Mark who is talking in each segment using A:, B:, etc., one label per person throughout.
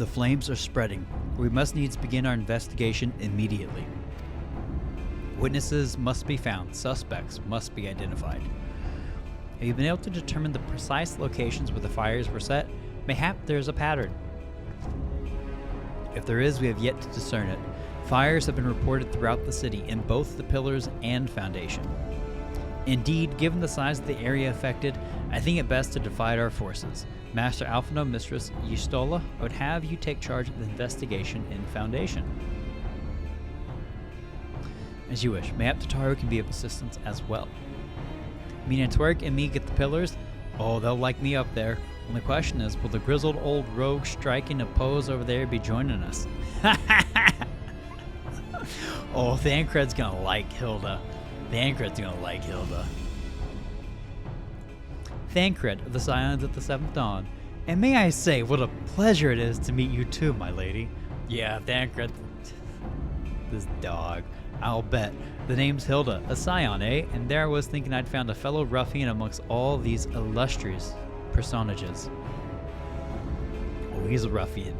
A: The flames are spreading. We must needs begin our investigation immediately. Witnesses must be found. Suspects must be identified. Have you been able to determine the precise locations where the fires were set? Mayhap there's a pattern. If there is, we have yet to discern it. Fires have been reported throughout the city, in both the pillars and foundation. Indeed, given the size of the area affected, I think it best to divide our forces. Master Alphino, Mistress Yistola, I would have you take charge of the investigation in foundation. As you wish. Mayhap Tataru can be of assistance as well. Mina Twerk and me get the pillars. Oh, they'll like me up there. Only question is, will the grizzled old rogue striking a pose over there be joining us? Oh, Thancred's gonna like Hilda. Thancred's gonna like Hilda. Thancred of the Scions of the Seventh Dawn. And may I say, what a pleasure it is to meet you too, my lady. Yeah, Thancred. This dog. I'll bet. The name's Hilda, a scion, eh? And there I was thinking I'd found a fellow ruffian amongst all these illustrious personages. Oh, he's a ruffian.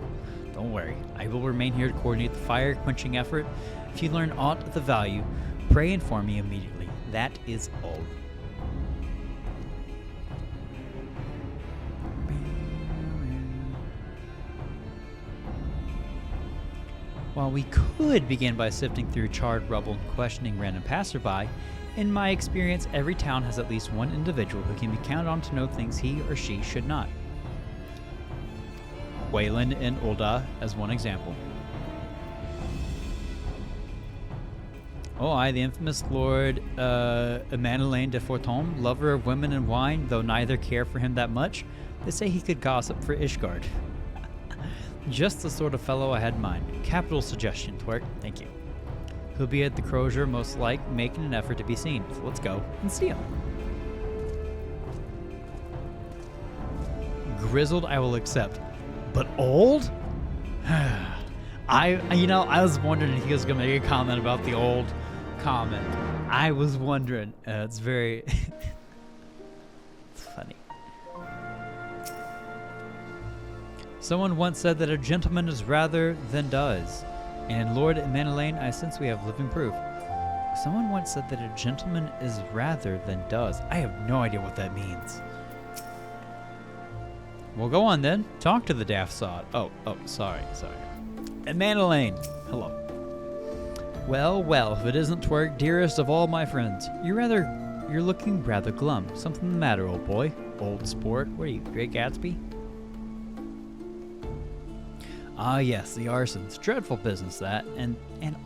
A: Don't worry. I will remain here to coordinate the fire-quenching effort. If you learn aught of the value, pray inform me immediately. That is all. While we could begin by sifting through charred rubble and questioning random passerby, in my experience, every town has at least one individual who can be counted on to know things he or she should not. Wayland and Ulda as one example. Oh, I, the infamous Lord Emmanuel de Forton, lover of women and wine, though neither care for him that much, they say he could gossip for Ishgard. Just the sort of fellow I had in mind. Capital suggestion, Twerk. Thank you. He'll be at the Crozier, most like, making an effort to be seen. So let's go and see him. Grizzled, I will accept. But old? I was wondering if he was going to make a comment about the old comment. I was wondering. It's very... it's funny. Someone once said that a gentleman is rather than does. And in Lord Emmanuel, I sense we have living proof. Someone once said that a gentleman is rather than does. I have no idea what that means. Well, go on then. Talk to the daft sod. Oh, sorry. Emmanuel, hello. Well, if it isn't Twerk, dearest of all my friends. You're looking rather glum. Something the matter, old boy? Old sport. What are you, Great Gatsby? Ah, yes, the arsons. Dreadful business, that. And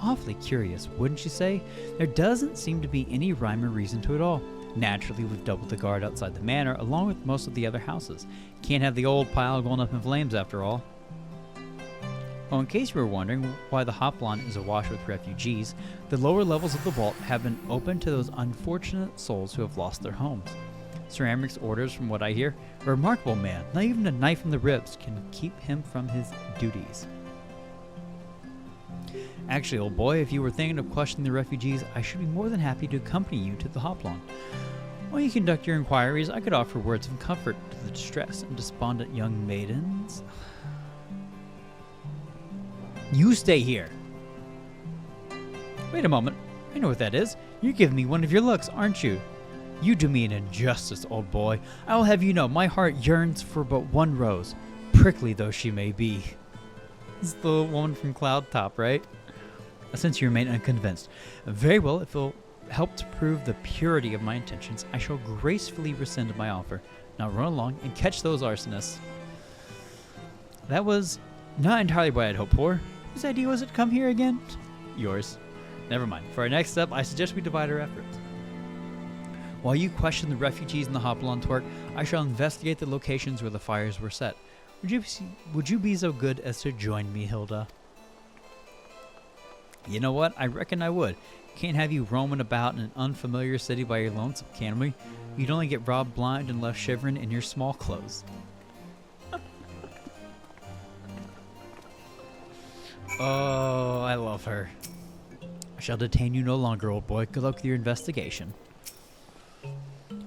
A: awfully curious, wouldn't you say? There doesn't seem to be any rhyme or reason to it all. Naturally, we've doubled the guard outside the manor, along with most of the other houses. Can't have the old pile going up in flames, after all. Oh, in case you were wondering why the Hoplon is awash with refugees, the lower levels of the vault have been open to those unfortunate souls who have lost their homes. Ceramic's orders, from what I hear, a remarkable man. Not even a knife in the ribs can keep him from his duties. Actually, old boy, if you were thinking of questioning the refugees, I should be more than happy to accompany you to the Hoplon. While you conduct your inquiries, I could offer words of comfort to the distressed and despondent young maidens. You stay here. Wait a moment. I know what that is. You're giving me one of your looks, aren't you? You do me an injustice, old boy. I will have you know my heart yearns for but one rose, prickly though she may be. This is the woman from Cloud Top, right? Since you remain unconvinced. Very well, if it'll help to prove the purity of my intentions, I shall gracefully rescind my offer. Now run along and catch those arsonists. That was not entirely what I'd hoped for. Whose idea was it to come here again? Yours. Never mind. For our next step, I suggest we divide our efforts. While you question the refugees in the Hoplon, Twerk, I shall investigate the locations where the fires were set. Would you be so good as to join me, Hilda? You know what? I reckon I would. Can't have you roaming about in an unfamiliar city by your lonesome, can we? You'd only get robbed blind and left shivering in your small clothes. Oh, I love her. I shall detain you no longer, old boy. Good luck with your investigation.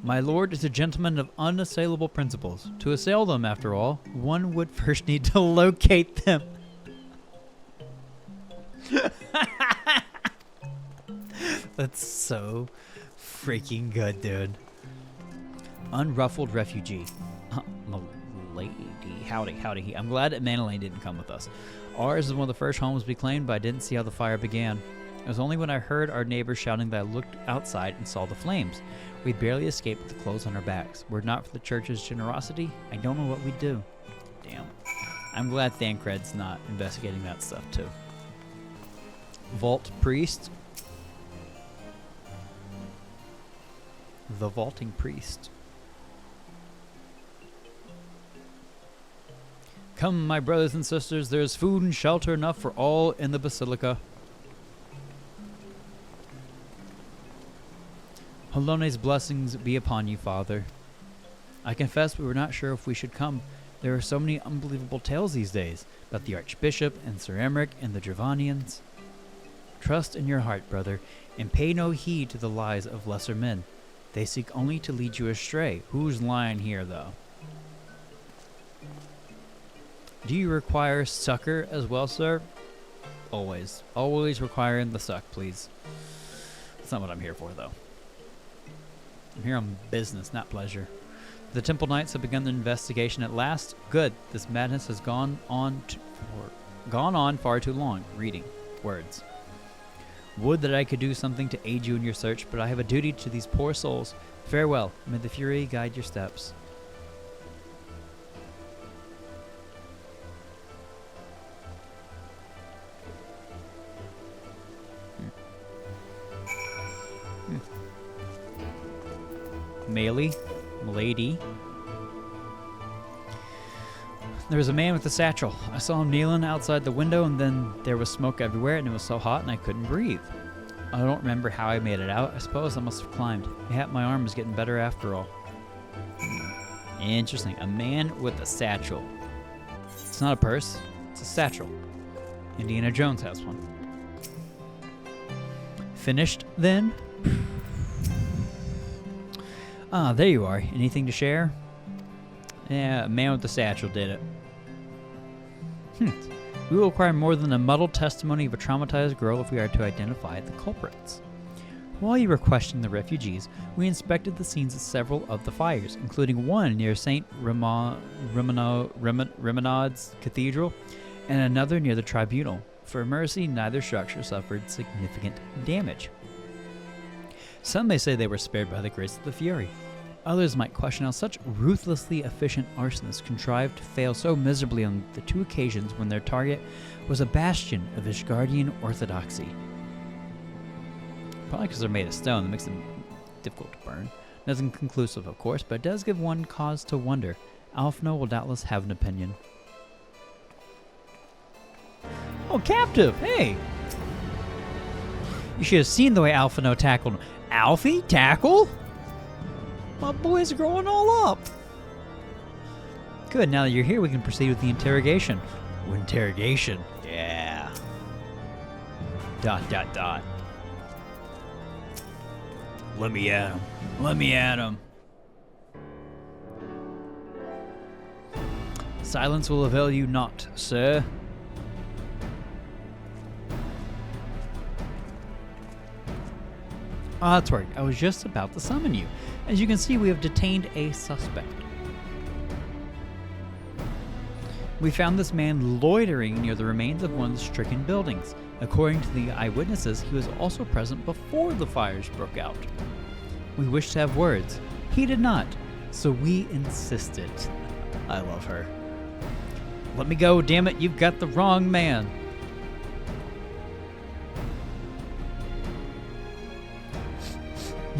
A: My lord is a gentleman of unassailable principles. To assail them, after all, one would first need to locate them. That's so freaking good, dude. Unruffled refugee. Milady. Howdy. I'm glad that Manolane didn't come with us. Ours is one of the first homes we claimed, but I didn't see how the fire began. It was only when I heard our neighbors shouting that I looked outside and saw the flames. We barely escaped with the clothes on our backs. Were it not for the church's generosity, I don't know what we'd do. Damn. I'm glad Thancred's not investigating that stuff, too. Vault Priest. The Vaulting Priest. Come, my brothers and sisters, there is food and shelter enough for all in the Basilica. Holone's blessings be upon you, Father. I confess we were not sure if we should come. There are so many unbelievable tales these days about the Archbishop and Sir Emmerich and the Dravanians. Trust in your heart, brother, and pay no heed to the lies of lesser men. They seek only to lead you astray. Who's lying here, though? Do you require succor as well, sir? Always. Always requiring the suck, please. That's not what I'm here for, though. I'm here on business, not pleasure. The Temple Knights have begun the investigation at last. Good. This madness has gone on far too long. Reading. Words. Would that I could do something to aid you in your search, but I have a duty to these poor souls. Farewell. May the Fury guide your steps. Milady. There was a man with a satchel. I saw him kneeling outside the window, and then there was smoke everywhere, and it was so hot, and I couldn't breathe. I don't remember how I made it out. I suppose I must have climbed. Yeah, my arm is getting better after all. Interesting. A man with a satchel. It's not a purse. It's a satchel. Indiana Jones has one. Finished, then? Ah, there you are. Anything to share? Yeah, a man with the satchel did it. We will require more than a muddled testimony of a traumatized girl if we are to identify the culprits. While you were questioning the refugees, we inspected the scenes of several of the fires, including one near St. Reminaud's Cathedral and another near the Tribunal. For mercy, neither structure suffered significant damage. Some may say they were spared by the grace of the Fury. Others might question how such ruthlessly efficient arsonists contrived to fail so miserably on the two occasions when their target was a bastion of Ishgardian orthodoxy. Probably because they're made of stone, that makes them difficult to burn. Nothing conclusive, of course, but it does give one cause to wonder. Alphino will doubtless have an opinion. Oh, captive! Hey! You should have seen the way Alphino tackled him. Alfie? Tackle? My boy's growing all up. Good, now that you're here, we can proceed with the interrogation. Interrogation? Yeah. ... Let me at him. Let me at him. Silence will avail you not, sir. Ah, that's right. I was just about to summon you. As you can see, we have detained a suspect. We found this man loitering near the remains of one of the stricken buildings. According to the eyewitnesses, he was also present before the fires broke out. We wished to have words. He did not, so we insisted. I love her. Let me go, damn it, you've got the wrong man.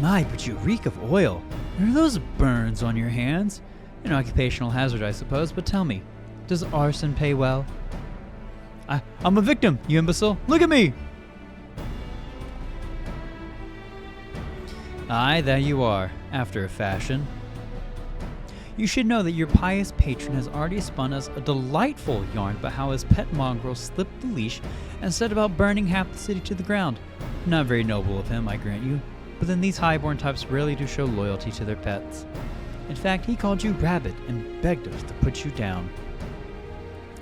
A: My, but you reek of oil. Are those burns on your hands? An occupational hazard, I suppose, but tell me, does arson pay well? I'm a victim, you imbecile. Look at me! Aye, there you are, after a fashion. You should know that your pious patron has already spun us a delightful yarn about how his pet mongrel slipped the leash and set about burning half the city to the ground. Not very noble of him, I grant you. But then these highborn types rarely do show loyalty to their pets. In fact, he called you Rabbit and begged us to put you down.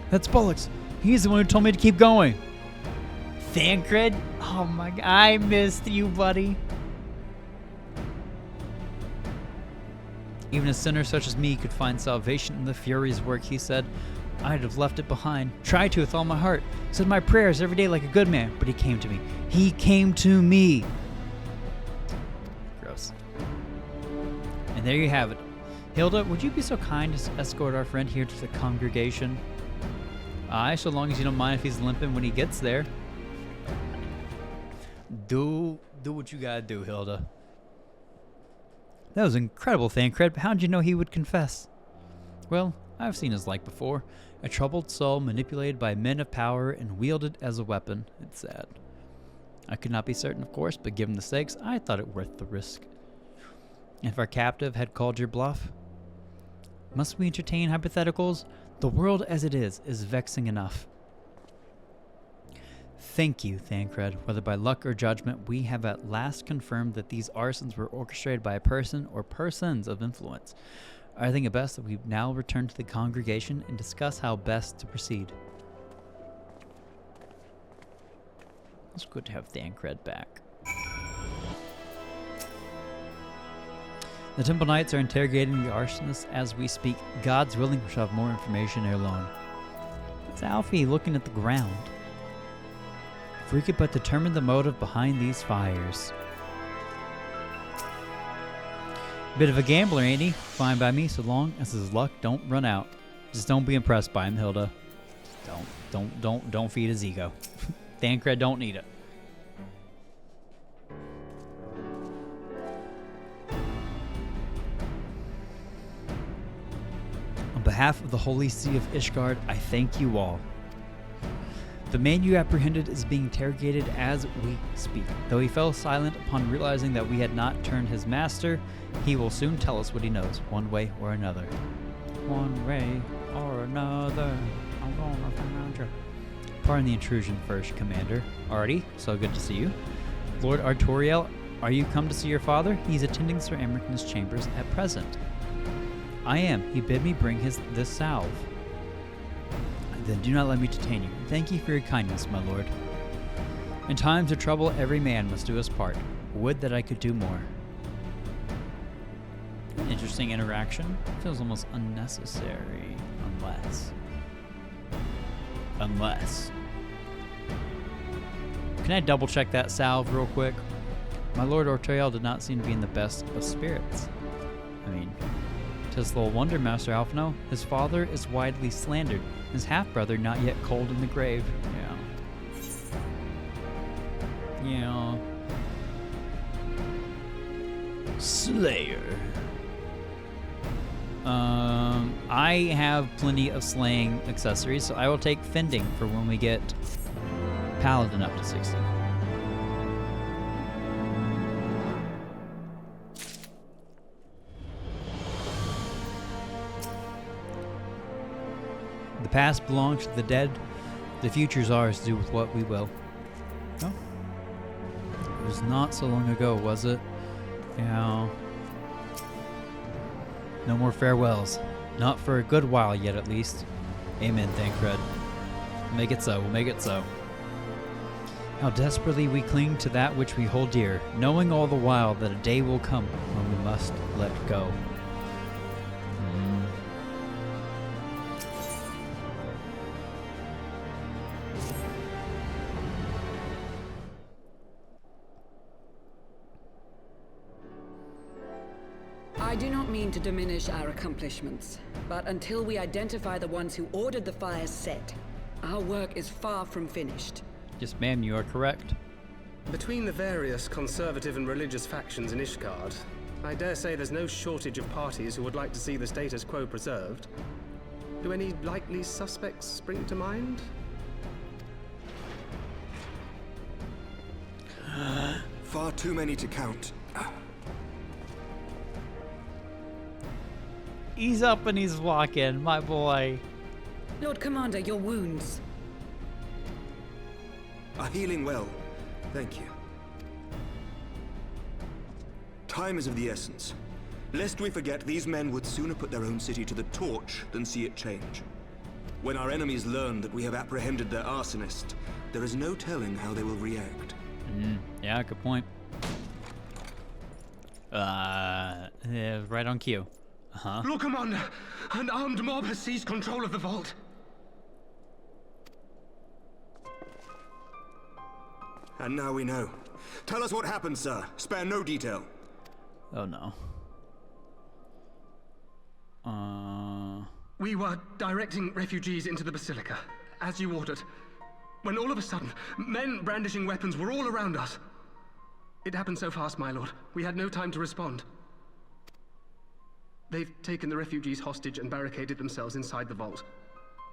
A: That's Bullocks. He's the one who told me to keep going. Thancred? Oh my god, I missed you, buddy. Even a sinner such as me could find salvation in the Fury's work, he said. I'd have left it behind. Tried to with all my heart. Said my prayers every day like a good man, but he came to me. He came to me. Gross. And there you have it. Hilda, would you be so kind as to escort our friend here to the congregation? Aye, so long as you don't mind if he's limping when he gets there. Do what you gotta do, Hilda. That was incredible, Thancred, but how did you know he would confess? Well, I've seen his like before. A troubled soul manipulated by men of power and wielded as a weapon. It's sad. I could not be certain, of course, but given the stakes, I thought it worth the risk. If our captive had called your bluff, must we entertain hypotheticals? The world as it is vexing enough. Thank you, Thancred. Whether by luck or judgment, we have at last confirmed that these arsons were orchestrated by a person or persons of influence. I think it best that we now return to the congregation and discuss how best to proceed. It's good to have Thancred back. The Temple Knights are interrogating the arsonists as we speak. God's willing, we shall have more information ere long. It's Alfie looking at the ground. If we could but determine the motive behind these fires. Bit of a gambler, ain't he? Fine by me, so long as his luck don't run out. Just don't be impressed by him, Hilda. Don't feed his ego. Thancred don't need it. On behalf of the Holy See of Ishgard, I thank you all. The man you apprehended is being interrogated as we speak. Though he fell silent upon realizing that we had not turned his master, he will soon tell us what he knows, one way or another. One way or another, I'm gonna find you. Pardon the intrusion first, Commander. Artie, so good to see you. Lord Artoriel, are you come to see your father? He's attending Sir American's chambers at present. I am. He bid me bring this salve. Then do not let me detain you. Thank you for your kindness, my lord. In times of trouble, every man must do his part. Would that I could do more. Interesting interaction. Feels almost unnecessary. Unless. Can I double check that salve real quick? My lord Ortoriel did not seem to be in the best of spirits. I mean, 'tis little wonder, Master Alphino. His father is widely slandered. His half-brother not yet cold in the grave. Yeah. Slayer. I have plenty of slaying accessories, so I will take fending for when we get Paladin up to 60. The past belongs to the dead. The future's ours to do with what we will. Oh. It was not so long ago, was it? Yeah. No more farewells. Not for a good while yet, at least. Amen, Thancred. Make it so. We'll make it so. How desperately we cling to that which we hold dear, knowing all the while that a day will come when we must let go.
B: I do not mean to diminish our accomplishments, but until we identify the ones who ordered the fires set, our work is far from finished.
A: Yes, ma'am, you are correct.
C: Between the various conservative and religious factions in Ishgard, I dare say there's no shortage of parties who would like to see the status quo preserved. Do any likely suspects spring to mind?
D: Far too many to count.
A: He's up and he's walking, my boy.
B: Lord Commander, your wounds.
D: Are healing well. Thank you. Time is of the essence. Lest we forget, these men would sooner put their own city to the torch than see it change. When our enemies learn that we have apprehended their arsonist, there is no telling how they will react.
A: Yeah, good point. Yeah, right on cue.
C: Lord Commander, an armed mob has seized control of the vault.
D: And now we know. Tell us what happened, sir. Spare no detail.
A: Oh no.
C: We were directing refugees into the Basilica, as you ordered, when all of a sudden, men brandishing weapons were all around us. It happened so fast, my lord. We had no time to respond. They've taken the refugees hostage and barricaded themselves inside the vault.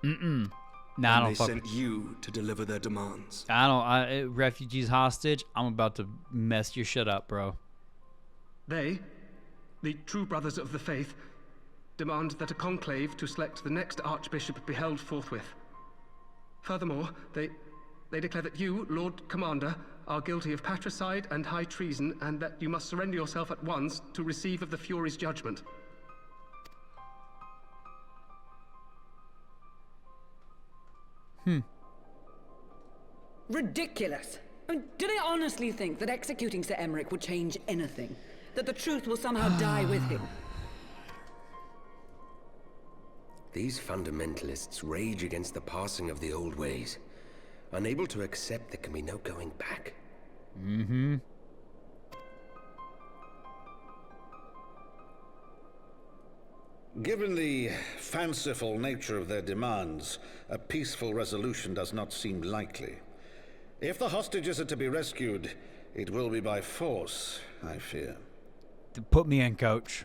A: Nah, I
D: And
A: don't
D: they
A: fuck.
D: sent you to deliver their demands.
A: Refugees hostage. I'm about to mess your shit up, bro.
C: They, the true brothers of the faith, demand that a conclave to select the next archbishop be held forthwith. Furthermore, they declare that you, Lord Commander, are guilty of patricide and high treason, and that you must surrender yourself at once to receive of the Fury's judgment.
B: Ridiculous. I mean, do they honestly think that executing Sir Emmerich would change anything? That the truth will somehow die with him?
E: These fundamentalists rage against the passing of the old ways, unable to accept there can be no going back.
F: Given the fanciful nature of their demands, a peaceful resolution does not seem likely. If the hostages are to be rescued, it will be by force, I fear.
A: Put me in, coach.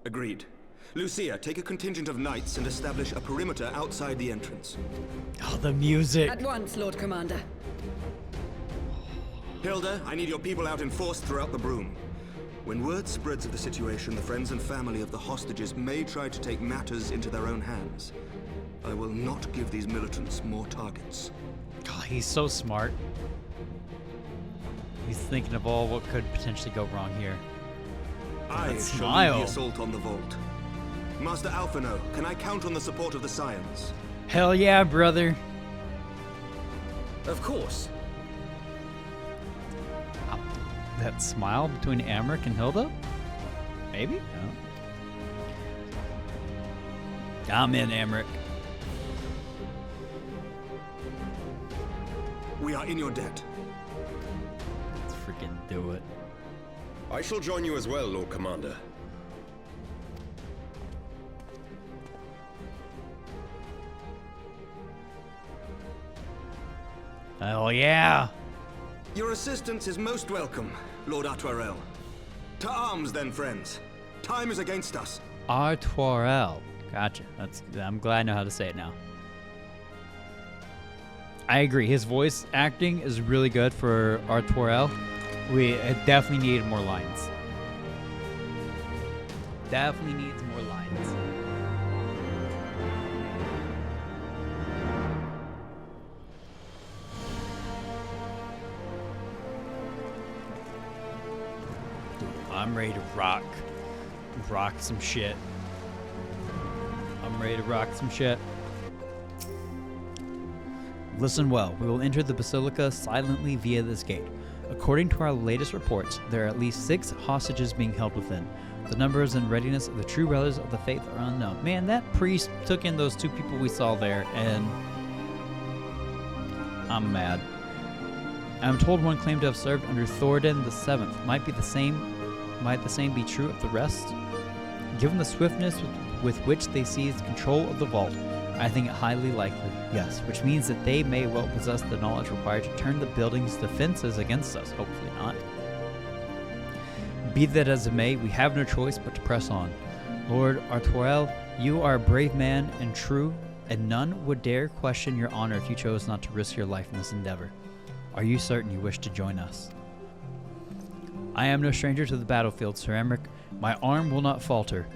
D: Agreed. Lucia, take a contingent of knights and establish a perimeter outside the entrance.
A: Oh, the music.
B: At once, Lord Commander.
D: Hilda, I need your people out in force throughout the Broom. When word spreads of the situation, the friends and family of the hostages may try to take matters into their own hands. I will not give these militants more targets.
A: God, he's so smart. He's thinking of all what could potentially go wrong here.
D: I
A: That
D: shall
A: smile.
D: lead the assault on the vault. Master Alphino, can I count on the support of the Scions?
A: Hell yeah, brother.
C: Of course.
A: That smile between Amric and Hilda? Maybe? No. I'm in, Amric.
D: We are in your debt.
A: Let's freaking do it.
E: I shall join you as well, Lord Commander.
A: Hell yeah.
D: Your assistance is most welcome, Lord Atwarel. To arms then, friends. Time is against us.
A: Artoirel. Gotcha. I'm glad I know how to say it now. I agree. His voice acting is really good for Artoirel. We definitely needed more lines. Definitely needs more lines. I'm ready to rock some shit. I'm ready to rock some shit. Listen well, we will enter the Basilica silently via this gate. According to our latest reports, there are at least 6 hostages being held within. The numbers and readiness of the true brothers of the faith are unknown. Man, that priest took in those 2 people we saw there, and I'm mad. I'm told one claimed to have served under Thordan the 7th. Might the same be true of the rest? Given the swiftness with which they seized control of the vault, I think it highly likely, yes, which means that they may well possess the knowledge required to turn the building's defenses against us. Hopefully not. Be that as it may, we have no choice but to press on. Lord Artoirel, you are a brave man and true, and none would dare question your honor if you chose not to risk your life in this endeavor. Are you certain you wish to join us? I am no stranger to the battlefield, Sir Emmerich. My arm will not falter.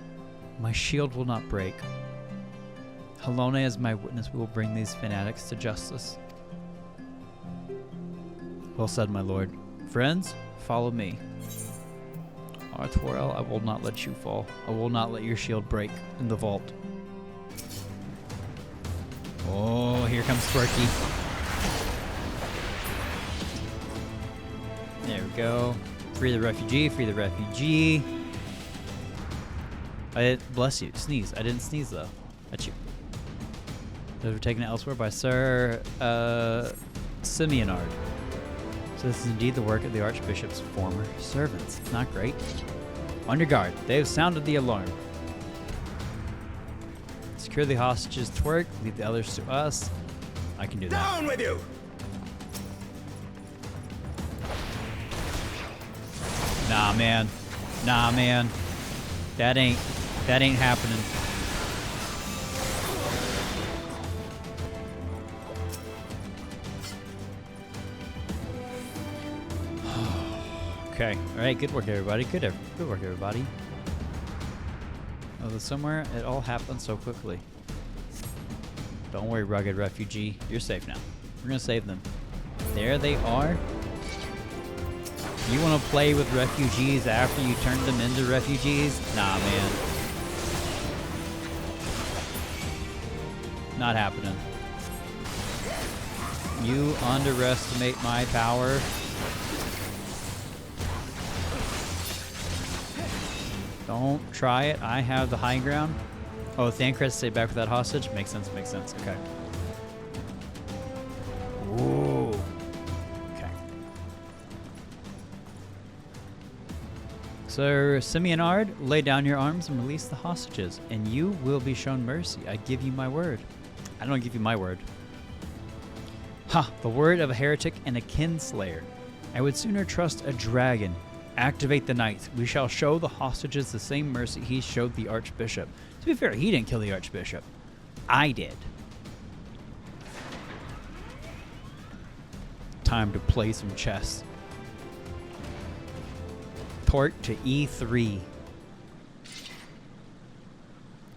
A: My shield will not break. Helone as my witness, we will bring these fanatics to justice. Well said, my lord. Friends, follow me. Arthurel, I will not let you fall. I will not let your shield break in the vault. Oh, here comes Sparky. There we go. Free the refugee, free the refugee. Bless you, sneeze. I didn't sneeze though. At you. Those were taken elsewhere by Sir Simeonard. So this is indeed the work of the Archbishop's former servants. Not great. On your guard. They have sounded the alarm. Secure the hostages, Twerk. Leave the others to us. I can do that.
D: Down with you!
A: Nah, man. Nah, man. That ain't happening. Okay. All right. Good work, everybody. Good work, everybody. Oh, there's somewhere it all happened so quickly. Don't worry, rugged refugee. You're safe now. We're gonna save them. There they are. You want to play with refugees after you turn them into refugees? Nah, man. Not happening. You underestimate my power. Don't try it. I have the high ground. Oh, Thancred stay back with that hostage? Makes sense, makes sense. Okay. Ooh. Okay. Sir Simeonard, lay down your arms and release the hostages, and you will be shown mercy. I give you my word. I don't give you my word. Ha! The word of a heretic and a kinslayer. I would sooner trust a dragon. Activate the knights. We shall show the hostages the same mercy he showed the Archbishop. To be fair, he didn't kill the Archbishop. I did. Time to play some chess. Port to E3.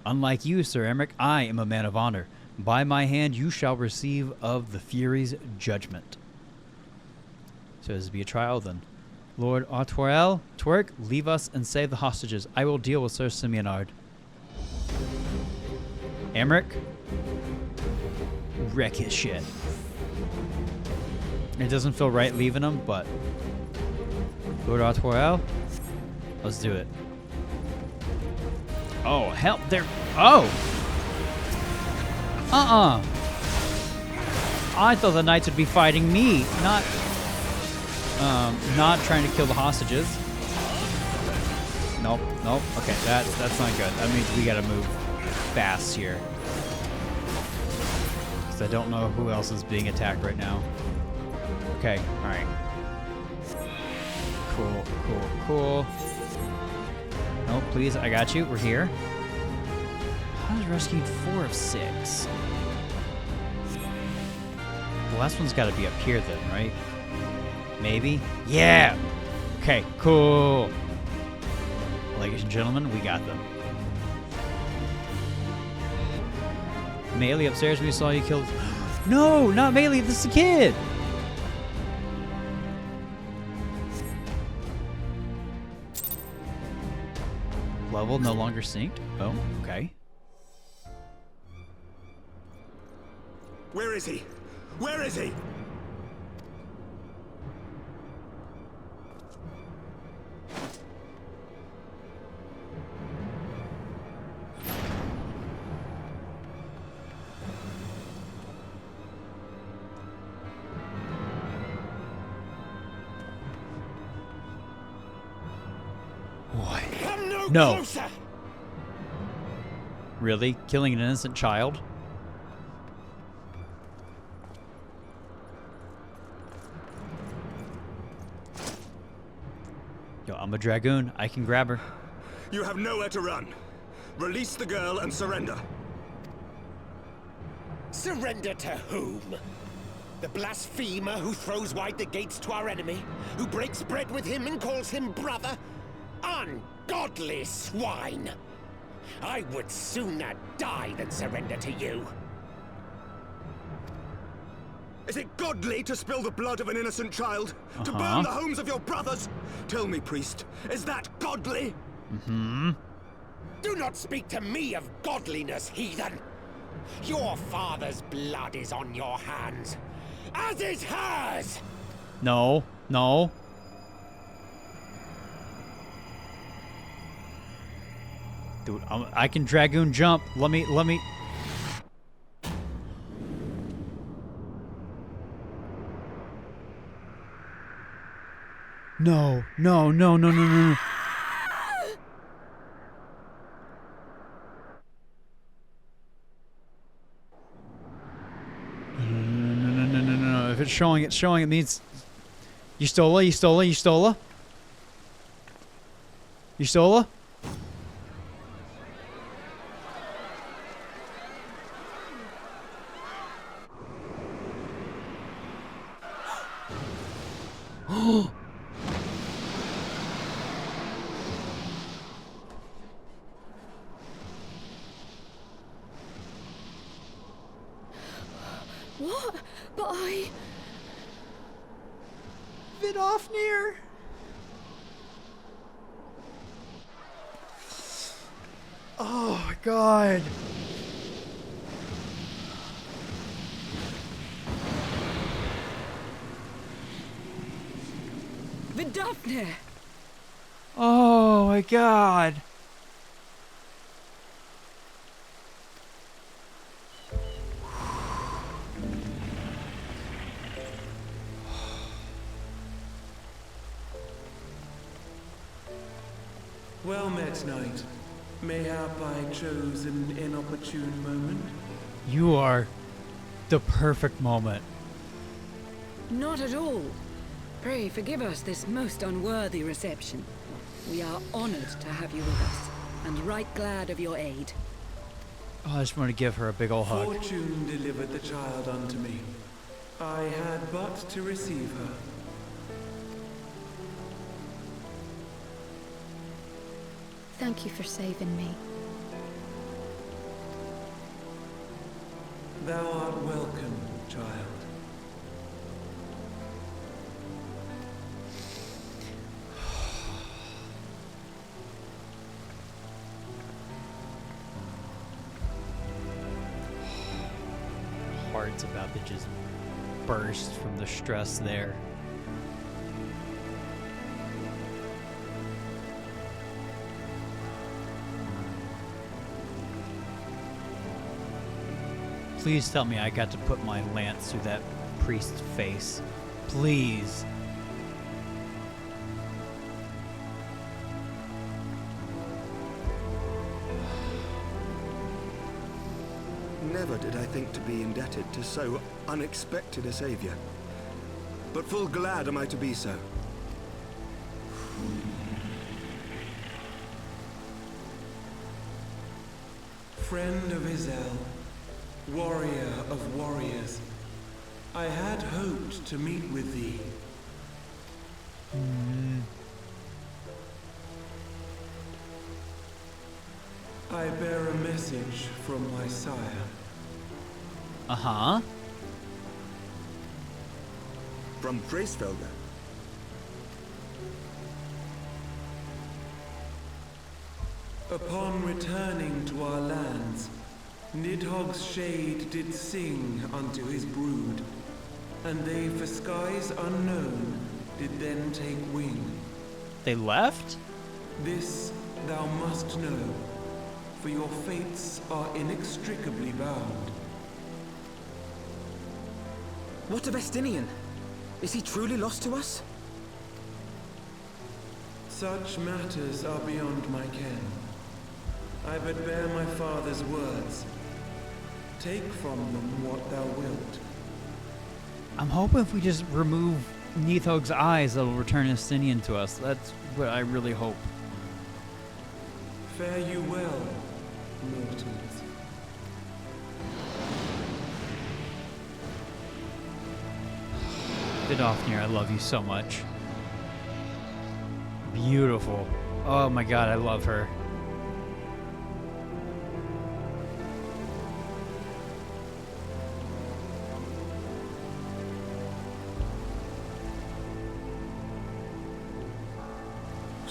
A: Unlike you, Sir Emmerich, I am a man of honor. By my hand you shall receive of the Fury's judgment. So this will be a trial then. Lord Artourel, Twerk, leave us and save the hostages. I will deal with Sir Simeonard. Emmerich, wreck his shit. It doesn't feel right leaving him, but Lord Artourel, let's do it. Oh, hell, there. Oh! I thought the knights would be fighting me, not trying to kill the hostages. Nope, nope. Okay, that's not good. That means we gotta move fast here. Because I don't know who else is being attacked right now. Okay, alright. Cool, cool, cool. No, please, I got you. We're here. I was rescued 4 of 6. The last one's gotta be up here then, right? Maybe? Yeah! Okay, cool. Ladies and gentlemen, we got them. Melee upstairs, we saw you killed. No, not Melee, this is a kid! Level no longer synced? Oh, okay.
D: Where is he? Where is he?
A: What?
F: Come
A: No.
F: closer!
A: Really? Killing an innocent child? Yo, I'm a dragoon. I can grab her.
D: You have nowhere to run. Release the girl and surrender.
G: Surrender to whom? The blasphemer who throws wide the gates to our enemy? Who breaks bread with him and calls him brother? Ungodly swine! I would sooner die than surrender to you.
D: Is it godly to spill the blood of an innocent child? To burn the homes of your brothers? Tell me, priest, is that godly?
G: Do not speak to me of godliness, heathen! Your father's blood is on your hands, as is hers!
A: No, no. Dude, I can Dragoon jump. Let me. No. No.
B: No.
A: If it's showing, it's showing. It means you stole her. You stole her. You stole her. You stole her.
B: What? But I...
A: VIDOFNIR. Oh my god.
B: VIDOFNIR!
A: Oh my god.
H: Well met, knight. Mayhap I chose an inopportune moment.
A: You are the perfect moment.
B: Not at all. Pray forgive us this most unworthy reception. We are honored to have you with us, and right glad of your aid.
A: Oh, I just want to give her a big ol' hug.
H: Fortune delivered the child unto me. I had but to receive her.
I: Thank you for saving me.
H: Thou art welcome, child.
A: Heart's about to just burst from the stress there. Please tell me I got to put my lance through that priest's face. Please.
D: Never did I think to be indebted to so unexpected a savior. But full glad am I to be so.
H: Friend of Izel, warrior of warriors, I had hoped to meet with thee. I bear a message from my sire.
A: Uh-huh.
D: From Gracefelder.
H: Upon returning to our lands, Nidhogg's shade did sing unto his brood, and they for skies unknown did then take wing.
A: They left?
H: This thou must know, for your fates are inextricably bound.
J: What of Estinian? Is he truly lost to us?
H: Such matters are beyond my ken. I but bear my father's words. Take from them what thou wilt.
A: I'm hoping if we just remove Nidhogg's eyes, that'll return Estinian to us. That's what I really hope.
H: Fare you well, mortals.
A: VIDOFNIR, I love you so much. Beautiful. Oh my god, I love her.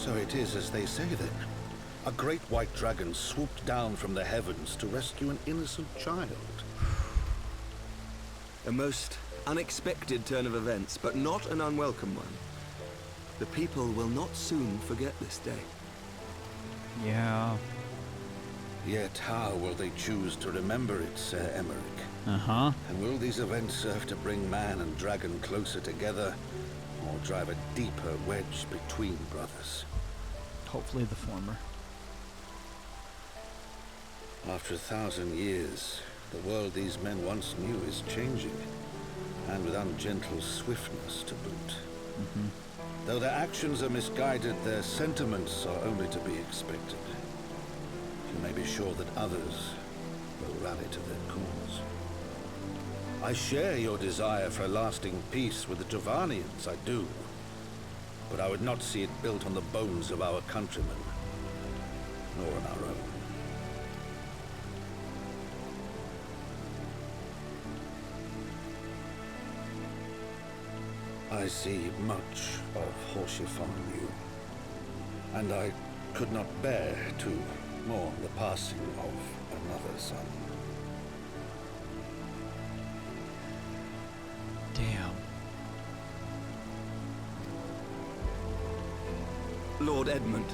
F: So it is as they say then. A great white dragon swooped down from the heavens to rescue an innocent child.
D: A most unexpected turn of events, but not an unwelcome one. The people will not soon forget this day.
A: Yeah.
F: Yet how will they choose to remember it, Sir Emmerich?
A: Uh-huh.
F: And will these events serve to bring man and dragon closer together, or drive a deeper wedge between brothers?
A: Hopefully the former.
F: After 1,000 years, the world these men once knew is changing, and with ungentle swiftness to boot. Though their actions are misguided, their sentiments are only to be expected. You may be sure that others will rally to their cause. I share your desire for a lasting peace with the Travanians, I do. But I would not see it built on the bones of our countrymen, nor on our own. I see much of Horsefon in you, and I could not bear to mourn the passing of another son.
A: Damn.
D: Lord Edmund.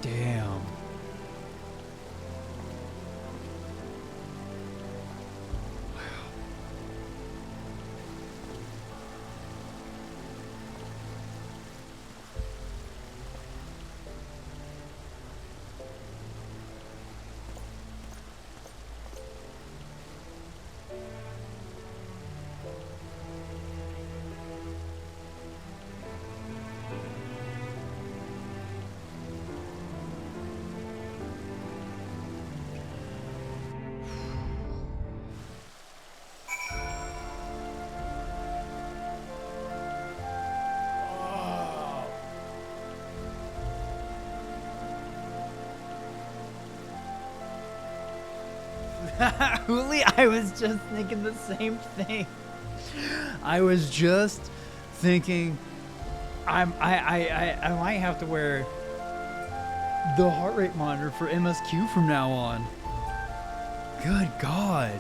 A: Damn. Huli, I was just thinking the same thing. I was just thinking I might have to wear the heart rate monitor for MSQ from now on. Good God.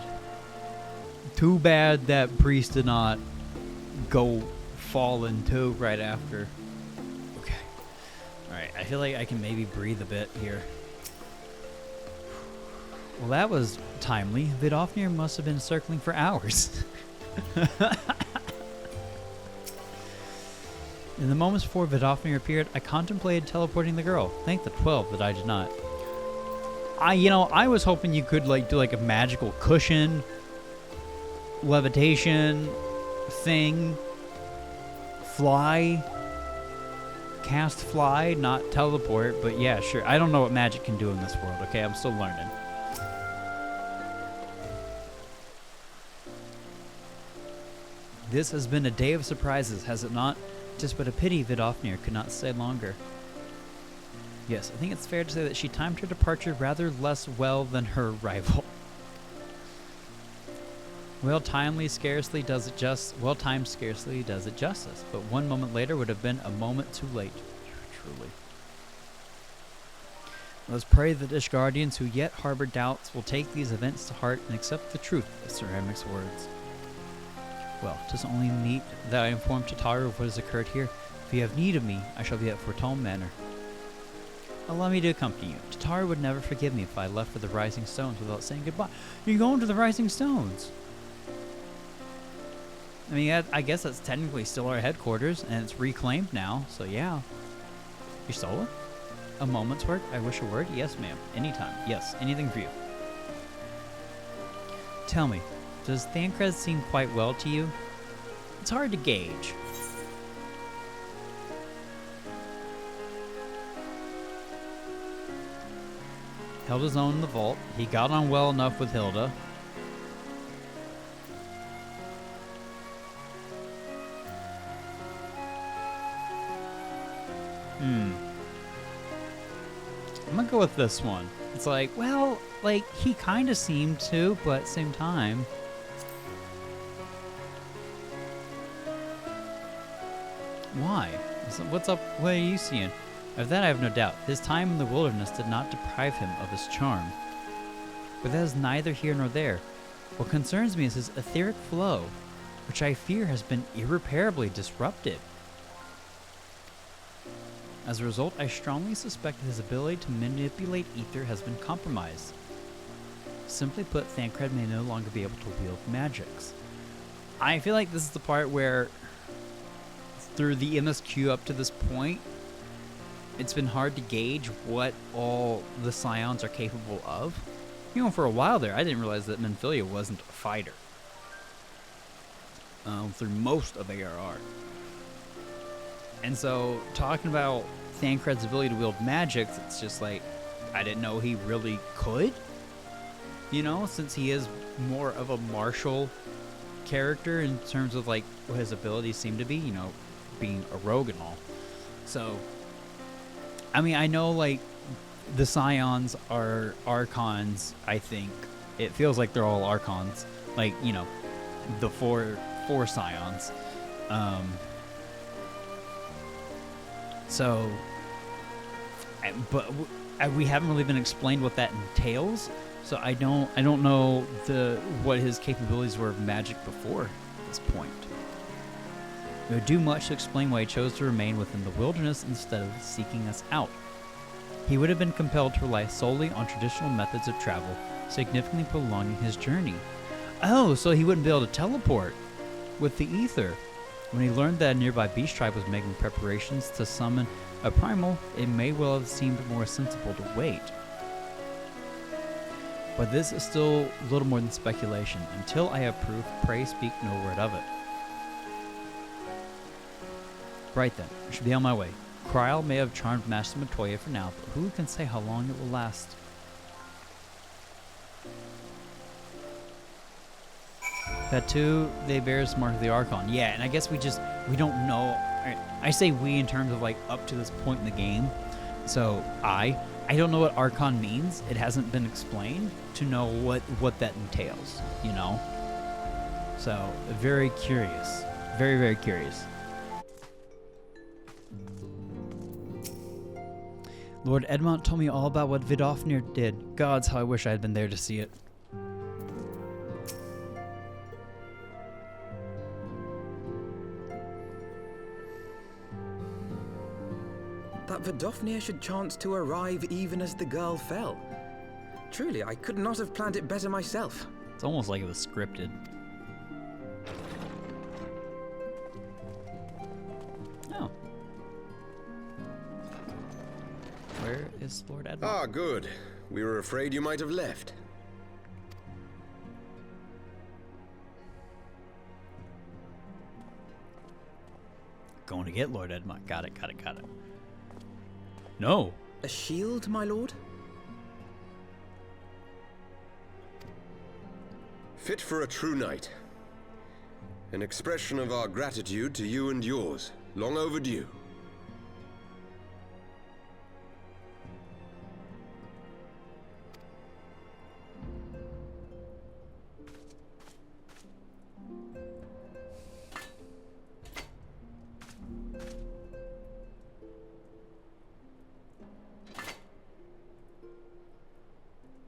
A: Too bad that priest did not go fall into right after. Okay. Alright, I feel like I can maybe breathe a bit here. Well, that was timely. VIDOFNIR must have been circling for hours. In the moments before VIDOFNIR appeared, I contemplated teleporting the girl. Thank the 12 that I did not. I was hoping you could do a magical cushion, levitation thing, fly, cast fly, not teleport, but yeah, sure. I don't know what magic can do in this world, okay? I'm still learning. This has been a day of surprises, has it not? Just but a pity VIDOFNIR could not stay longer. Yes, I think it's fair to say that she timed her departure rather less well than her arrival. Well-timed scarcely does it justice, but one moment later would have been a moment too late. Truly. Let's pray that Ishgardians who yet harbor doubts will take these events to heart and accept the truth of Sir Emmerich's words. Well, 'tis only meet that I inform Tataru of what has occurred here. If you have need of me, I shall be at Fortune Manor. Allow me to accompany you. Tataru would never forgive me if I left for the Rising Stones without saying goodbye. You're going to the Rising Stones? I mean, I guess that's technically still our headquarters, and it's reclaimed now, so yeah. You stole it? A moment's work? I wish a word? Yes, ma'am. Anytime. Yes, anything for you. Tell me, does Thancred seem quite well to you? It's hard to gauge. Hilda's own in the vault. He got on well enough with Hilda. I'm gonna go with this one. It's like, well, he kind of seemed to, but at the same time. Why? So what's up? What are you seeing? Of that I have no doubt. His time in the wilderness did not deprive him of his charm. But that is neither here nor there. What concerns me is his etheric flow, which I fear has been irreparably disrupted. As a result, I strongly suspect that his ability to manipulate ether has been compromised. Simply put, Thancred may no longer be able to wield magics. I feel like this is the part where, through the MSQ up to this point, it's been hard to gauge what all the Scions are capable of. You know, for a while there, I didn't realize that Menphilia wasn't a fighter. Through most of ARR. And so, talking about Thancred's ability to wield magics, it's just like, I didn't know he really could. You know, since he is more of a martial character in terms of like what his abilities seem to be, you know, being a rogue and all. So, I mean, I know like the Scions are Archons, I think. It feels like they're all Archons. Like, you know, the four Scions. So, but we haven't really been explained what that entails. So I don't know what his capabilities were of magic before at this point. It would do much to explain why he chose to remain within the wilderness instead of seeking us out. He would have been compelled to rely solely on traditional methods of travel, significantly prolonging his journey. Oh, so he wouldn't be able to teleport with the ether. When he learned that a nearby beast tribe was making preparations to summon a primal, it may well have seemed more sensible to wait. But this is still little more than speculation. Until I have proof, pray speak no word of it. Right then, I should be on my way. Kryl may have charmed Master Matoya for now, but who can say how long it will last? Tattoo, they bears mark of the Archon. Yeah, and I guess we don't know. I say we in terms of like up to this point in the game. So I don't know what Archon means. It hasn't been explained to know what that entails, you know? So, very curious. Very, very curious. Lord Edmont told me all about what VIDOFNIR did. Gods, how I wish I had been there to see it.
J: That VIDOFNIR should chance to arrive even as the girl fell. Truly, I could not have planned it better myself.
A: It's almost like it was scripted. Oh. Where is Lord Edmond?
E: Ah, good. We were afraid you might have left.
A: Going to get Lord Edmond. Got it. No.
J: A shield, my lord?
E: Fit for a true knight. An expression of our gratitude to you and yours. Long overdue.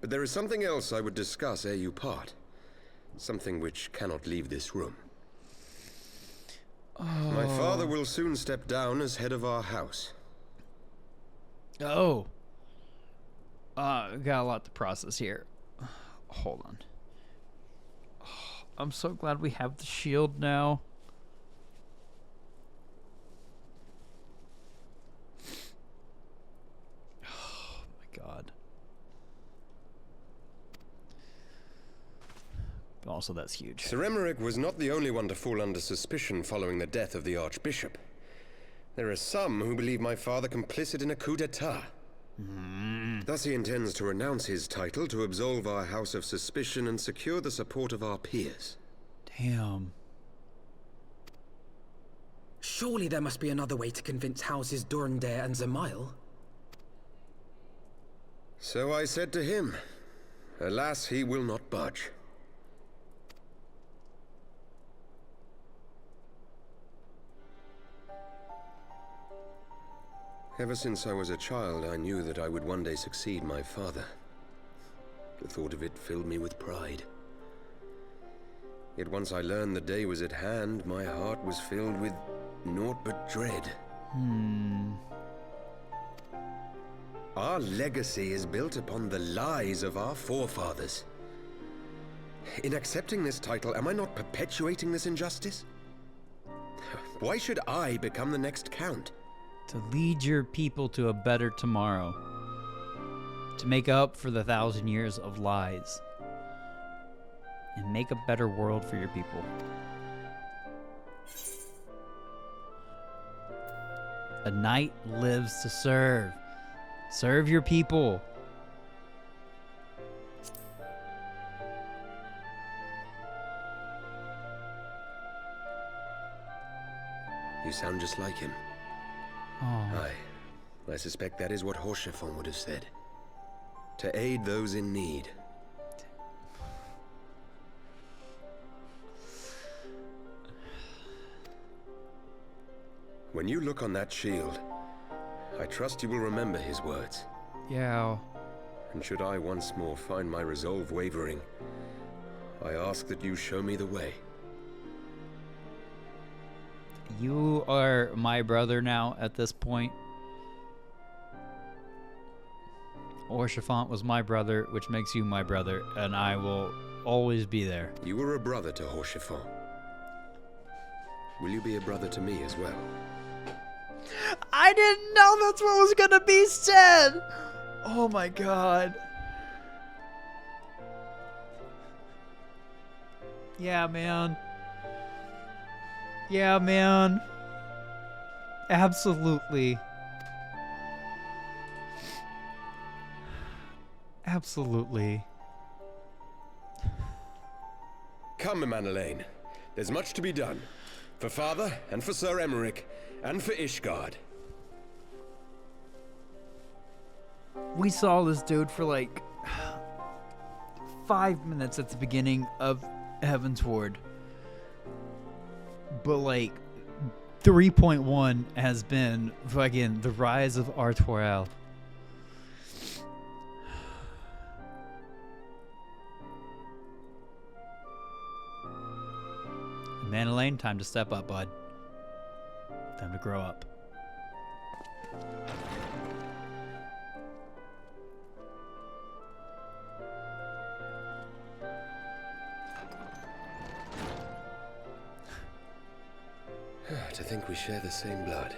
E: But there is something else I would discuss ere you part. Something which cannot leave this room. Oh. My father will soon step down as head of our house.
A: Oh. Got a lot to process here. Hold on. Oh, I'm so glad we have the shield now. Oh my god. But also that's huge.
E: Sir Emmerich was not the only one to fall under suspicion following the death of the Archbishop. There are some who believe my father complicit in a coup d'etat. Thus he intends to renounce his title to absolve our house of suspicion and secure the support of our peers.
A: Damn.
J: Surely there must be another way to convince houses Durandare and Zamail.
E: So I said to him. Alas, he will not budge. Ever since I was a child, I knew that I would one day succeed my father. The thought of it filled me with pride. Yet once I learned the day was at hand, my heart was filled with naught but dread. Our legacy is built upon the lies of our forefathers. In accepting this title, am I not perpetuating this injustice? Why should I become the next count?
A: To lead your people to a better tomorrow. To make up for the 1,000 years of lies. And make a better world for your people. A knight lives to serve. Serve your people.
E: You sound just like him.
A: Oh.
E: I suspect that is what Horschiffon would have said. To aid those in need. When you look on that shield, I trust you will remember his words.
A: Yeah.
E: And should I once more find my resolve wavering, I ask that you show me the way.
A: You are my brother now at this point. Orchiphant was my brother, which makes you my brother, and I will always be there.
E: You were a brother to Horschiffon. Will you be a brother to me as well?
A: I didn't know that's what was gonna be said! Oh my god. Yeah, man. Yeah, man. Absolutely. Absolutely.
E: Come, Emmanuelaine. There's much to be done. For Father, and for Sir Emmerich, and for Ishgard.
A: We saw this dude for like 5 minutes at the beginning of Heavensward. But like 3.1 has been fucking the rise of Artorial. Emmanuelaine, time to step up, bud. Time to grow up.
E: To think we share the same blood.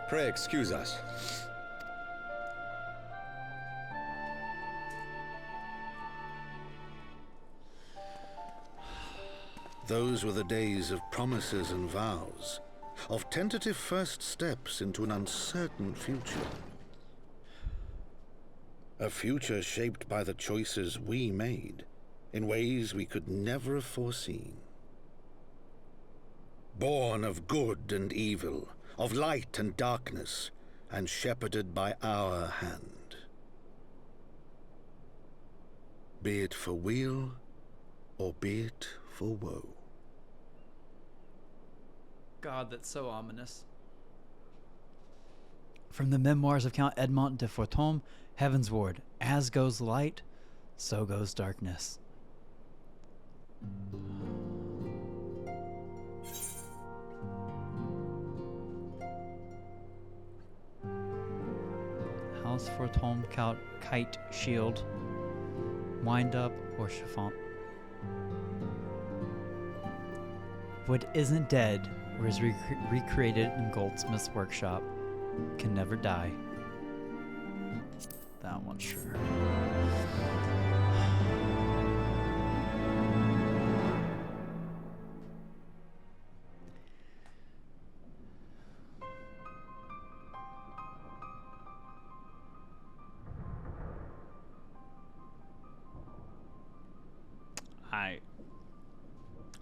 E: Pray excuse us.
F: Those were the days of promises and vows, of tentative first steps into an uncertain future. A future shaped by the choices we made, in ways we could never have foreseen. Born of good and evil, of light and darkness, and shepherded by our hand. Be it for weal, or be it for woe.
A: God, that's so ominous. From the memoirs of Count Edmond de Fortome, Heavensward, as goes light, so goes darkness. House Fortome, Count Kite Shield, Wind Up, or Chiffon. What isn't dead or is recreated in Goldsmith's workshop can never die. That one's sure.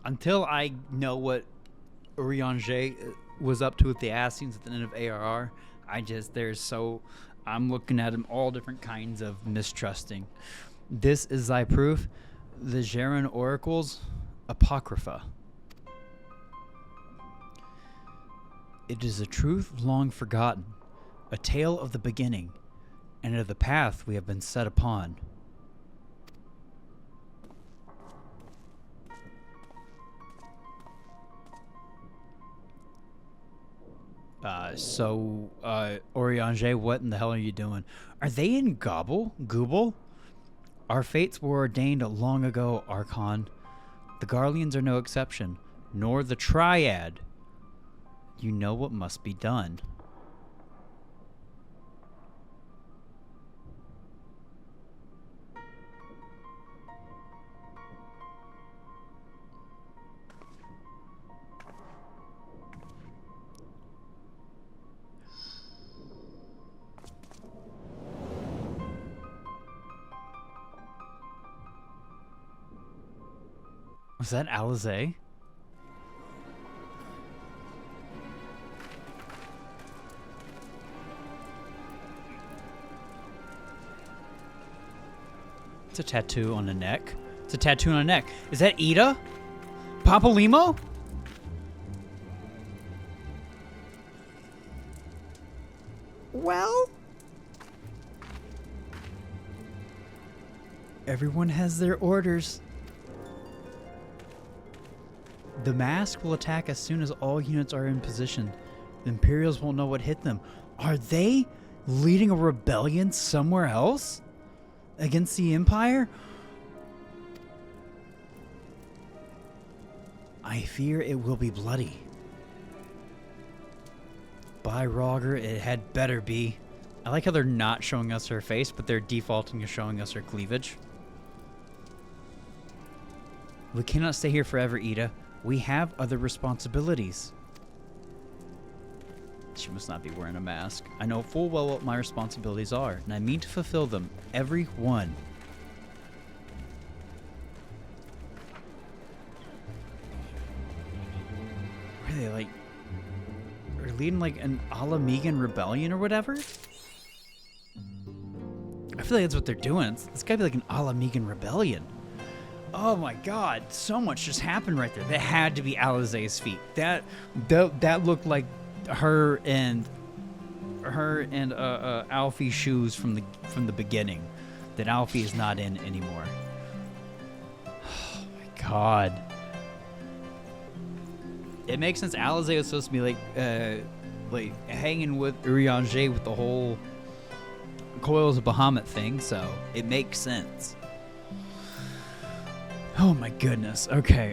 A: Until I know what Urianger was up to with the Assassins at the end of ARR, I'm looking at them all different kinds of mistrusting. This is thy proof, the Jaren Oracles, Apocrypha. It is a truth long forgotten, A tale of the beginning, and of the path we have been set upon. Oriange, what in the hell are you doing? Are they in Gooble? Our fates were ordained long ago, Archon. The Garleans are no exception, nor the Triad. You know what must be done. Was that Alizé? It's a tattoo on the neck. It's a tattoo on the neck. Is that Ida? Papalymo? Well? Everyone has their orders. The mask will attack as soon as all units are in position. The Imperials won't know what hit them. Are they leading a rebellion somewhere else? Against the Empire? I fear it will be bloody. By Roger, it had better be. I like how they're not showing us her face, but they're defaulting to showing us her cleavage. We cannot stay here forever, Ida. We have other responsibilities. She must not be wearing a mask. I know full well what my responsibilities are, and I mean to fulfill them. Every one. Are they like... Are they leading like an Alamegan rebellion or whatever? I feel like that's what they're doing. It's gotta be like an Alamegan rebellion. Oh my god, so much just happened right there. That had to be Alizé's feet. That looked like her and Alfie's shoes from the beginning. That Alfie is not in anymore. Oh my god. It makes sense. Alizé was supposed to be like hanging with Urianger with the whole Coils of Bahamut thing, so it makes sense. Oh my goodness. Okay.